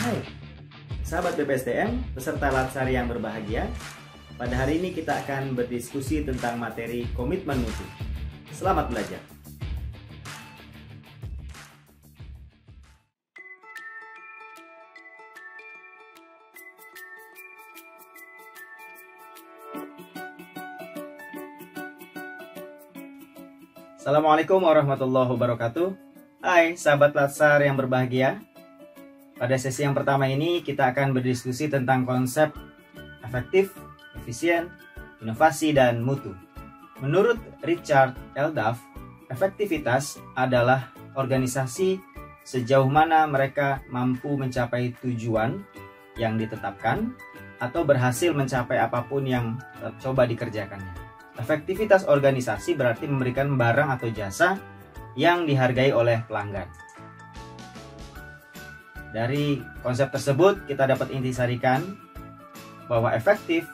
Hai, sahabat BPSDM, peserta Latsar yang berbahagia. Pada hari ini kita akan berdiskusi tentang materi komitmen mutu. Selamat belajar. Assalamualaikum warahmatullahi wabarakatuh. Hai, sahabat Latsar yang berbahagia. Pada sesi yang pertama ini kita akan berdiskusi tentang konsep efektif, efisien, inovasi, dan mutu. Menurut Richard L. Duff, efektivitas adalah organisasi sejauh mana mereka mampu mencapai tujuan yang ditetapkan atau berhasil mencapai apapun yang coba dikerjakannya. Efektivitas organisasi berarti memberikan barang atau jasa yang dihargai oleh pelanggan. Dari konsep tersebut kita dapat intisarikan bahwa efektif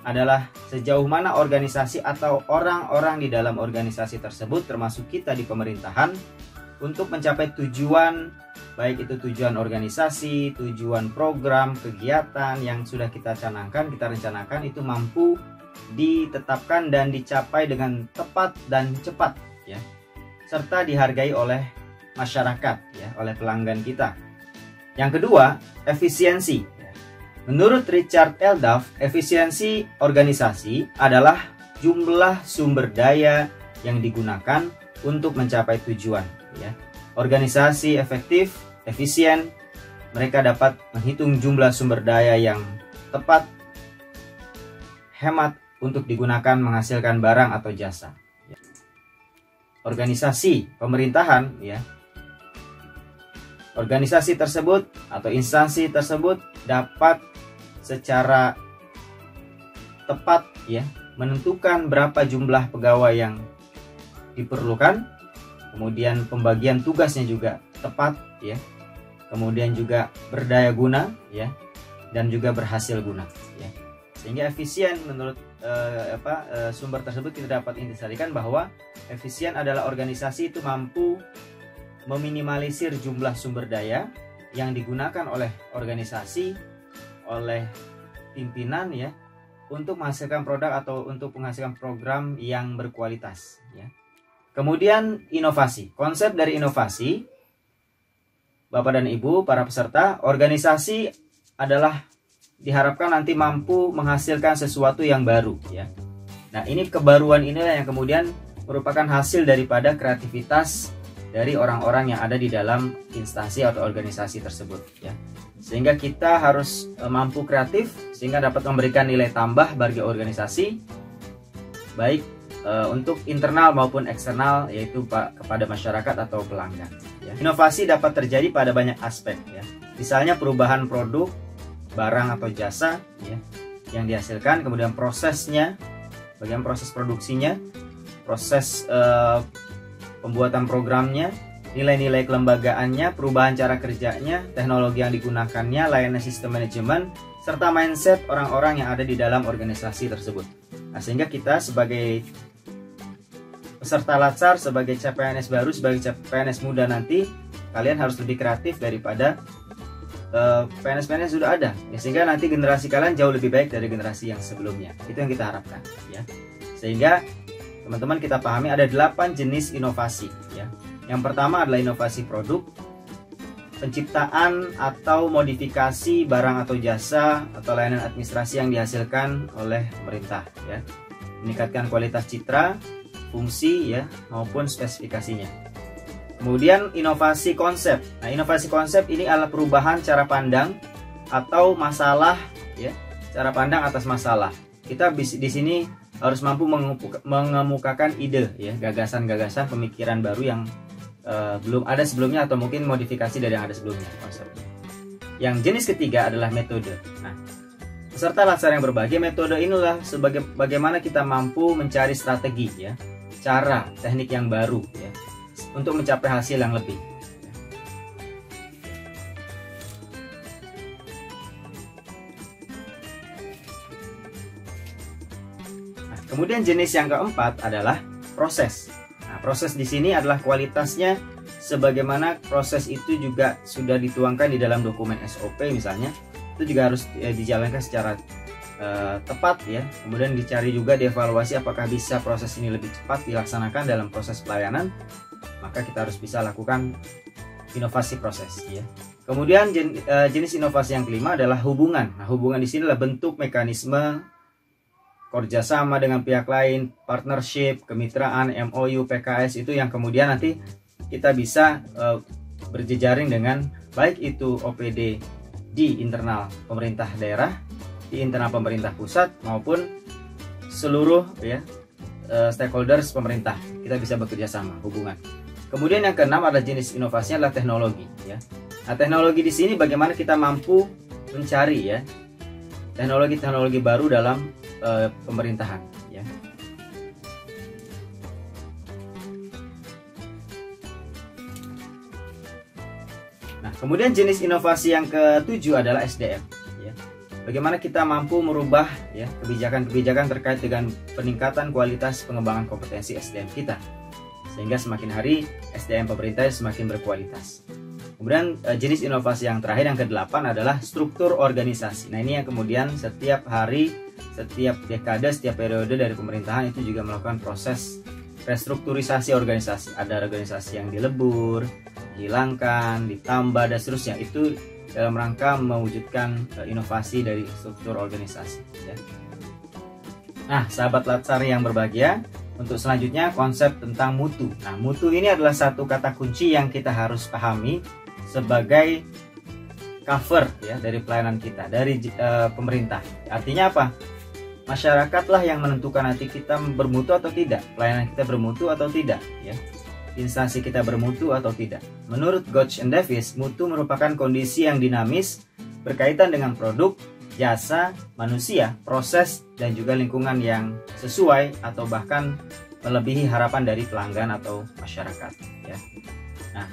adalah sejauh mana organisasi atau orang-orang di dalam organisasi tersebut, termasuk kita di pemerintahan, untuk mencapai tujuan, baik itu tujuan organisasi, tujuan program, kegiatan yang sudah kita canangkan, kita rencanakan, itu mampu ditetapkan dan dicapai dengan tepat dan cepat, ya, serta dihargai oleh masyarakat, ya, oleh pelanggan kita. Yang kedua, efisiensi. Menurut Richard L. Duff, efisiensi organisasi adalah jumlah sumber daya yang digunakan untuk mencapai tujuan, ya. Organisasi efektif, efisien, mereka dapat menghitung jumlah sumber daya yang tepat, hemat untuk digunakan menghasilkan barang atau jasa. Organisasi pemerintahan, ya, organisasi tersebut atau instansi tersebut dapat secara tepat, ya, menentukan berapa jumlah pegawai yang diperlukan, kemudian pembagian tugasnya juga tepat, ya, kemudian juga berdaya guna, ya, dan juga berhasil guna, ya. Sehingga efisien menurut sumber tersebut kita dapat intisarikan bahwa efisien adalah organisasi itu mampu meminimalisir jumlah sumber daya yang digunakan oleh organisasi, oleh pimpinan, ya, untuk menghasilkan produk atau untuk menghasilkan program yang berkualitas, ya. Kemudian inovasi. Konsep dari inovasi, Bapak dan Ibu, para peserta, organisasi adalah diharapkan nanti mampu menghasilkan sesuatu yang baru, ya. Nah, ini kebaruan inilah yang kemudian merupakan hasil daripada kreativitas dari orang-orang yang ada di dalam instansi atau organisasi tersebut, ya. Sehingga kita harus mampu kreatif sehingga dapat memberikan nilai tambah bagi organisasi, baik untuk internal maupun eksternal, yaitu kepada masyarakat atau pelanggan, ya. Inovasi dapat terjadi pada banyak aspek, ya. Misalnya perubahan produk, barang atau jasa, ya, yang dihasilkan, kemudian prosesnya, bagian proses produksinya, proses pembuatan programnya, nilai-nilai kelembagaannya, perubahan cara kerjanya, teknologi yang digunakannya, layanan sistem manajemen, serta mindset orang-orang yang ada di dalam organisasi tersebut. Nah, sehingga kita sebagai peserta Latsar, sebagai CPNS baru, sebagai CPNS muda nanti, kalian harus lebih kreatif daripada PNS-PNS sudah ada, ya, sehingga nanti generasi kalian jauh lebih baik dari generasi yang sebelumnya. Itu yang kita harapkan, ya. Sehingga teman-teman kita pahami ada 8 jenis inovasi, ya. Yang pertama adalah inovasi produk, penciptaan atau modifikasi barang atau jasa atau layanan administrasi yang dihasilkan oleh pemerintah, ya. Meningkatkan kualitas citra, fungsi, ya, maupun spesifikasinya. Kemudian inovasi konsep. Nah, inovasi konsep ini adalah perubahan cara pandang atau masalah, ya, cara pandang atas masalah. Kita di sini harus mampu mengemukakan ide, ya, gagasan-gagasan pemikiran baru yang belum ada sebelumnya atau mungkin modifikasi dari yang ada sebelumnya konsepnya. Yang jenis ketiga adalah metode. Nah, peserta Latsar yang berbahagia, metode inilah sebagai bagaimana kita mampu mencari strategi, ya, cara, teknik yang baru, ya, untuk mencapai hasil yang lebih. Nah, kemudian jenis yang keempat adalah proses. Nah, proses di sini adalah kualitasnya sebagaimana proses itu juga sudah dituangkan di dalam dokumen SOP misalnya, itu juga harus dijalankan secara tepat ya. Kemudian dicari juga dievaluasi apakah bisa proses ini lebih cepat dilaksanakan dalam proses pelayanan, maka kita harus bisa lakukan inovasi proses ya. Kemudian jenis inovasi yang kelima adalah hubungan. Nah, hubungan di sini adalah bentuk mekanisme kerjasama dengan pihak lain, partnership, kemitraan, MOU, PKS, itu yang kemudian nanti kita bisa berjejaring dengan baik itu OPD di internal pemerintah daerah, di internal pemerintah pusat, maupun seluruh ya stakeholders pemerintah. Kita bisa bekerja sama, hubungan. Kemudian yang keenam adalah jenis inovasinya adalah teknologi ya. Nah, teknologi di sini bagaimana kita mampu mencari ya teknologi-teknologi baru dalam pemerintahan ya. Nah, kemudian jenis inovasi yang ketujuh adalah SDM ya. Bagaimana kita mampu merubah ya kebijakan-kebijakan terkait dengan peningkatan kualitas pengembangan kompetensi SDM kita, sehingga semakin hari SDM pemerintah semakin berkualitas. Kemudian jenis inovasi yang terakhir yang ke-8 adalah struktur organisasi. Nah, ini yang kemudian setiap hari, setiap dekade, setiap periode dari pemerintahan itu juga melakukan proses restrukturisasi organisasi. Ada organisasi yang dilebur, dihilangkan, ditambah, dan seterusnya. Itu dalam rangka mewujudkan inovasi dari struktur organisasi ya. Nah, sahabat Latsar yang berbahagia, untuk selanjutnya konsep tentang mutu. Nah, mutu ini adalah satu kata kunci yang kita harus pahami sebagai cover ya dari pelayanan kita, dari pemerintah. Artinya apa? Masyarakatlah yang menentukan nanti kita bermutu atau tidak, pelayanan kita bermutu atau tidak ya, instansi kita bermutu atau tidak. Menurut Gotch and Davis, mutu merupakan kondisi yang dinamis berkaitan dengan produk, jasa, manusia, proses, dan juga lingkungan yang sesuai atau bahkan melebihi harapan dari pelanggan atau masyarakat ya. Nah,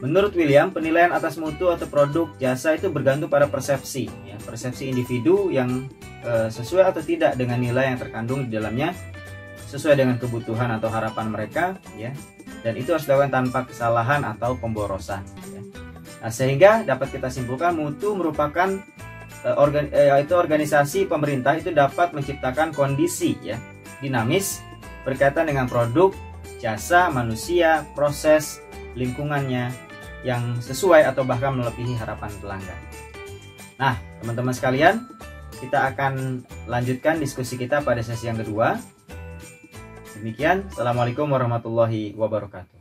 menurut William, penilaian atas mutu atau produk jasa itu bergantung pada persepsi ya, persepsi individu yang sesuai atau tidak dengan nilai yang terkandung di dalamnya, sesuai dengan kebutuhan atau harapan mereka ya, dan itu harus dilakukan tanpa kesalahan atau pemborosan ya. Nah, sehingga dapat kita simpulkan mutu merupakan organisasi pemerintah itu dapat menciptakan kondisi ya dinamis berkaitan dengan produk, jasa, manusia, proses, lingkungannya yang sesuai atau bahkan melebihi harapan pelanggan. Nah, teman-teman sekalian, kita akan lanjutkan diskusi kita pada sesi yang kedua. Demikian, Assalamualaikum warahmatullahi wabarakatuh.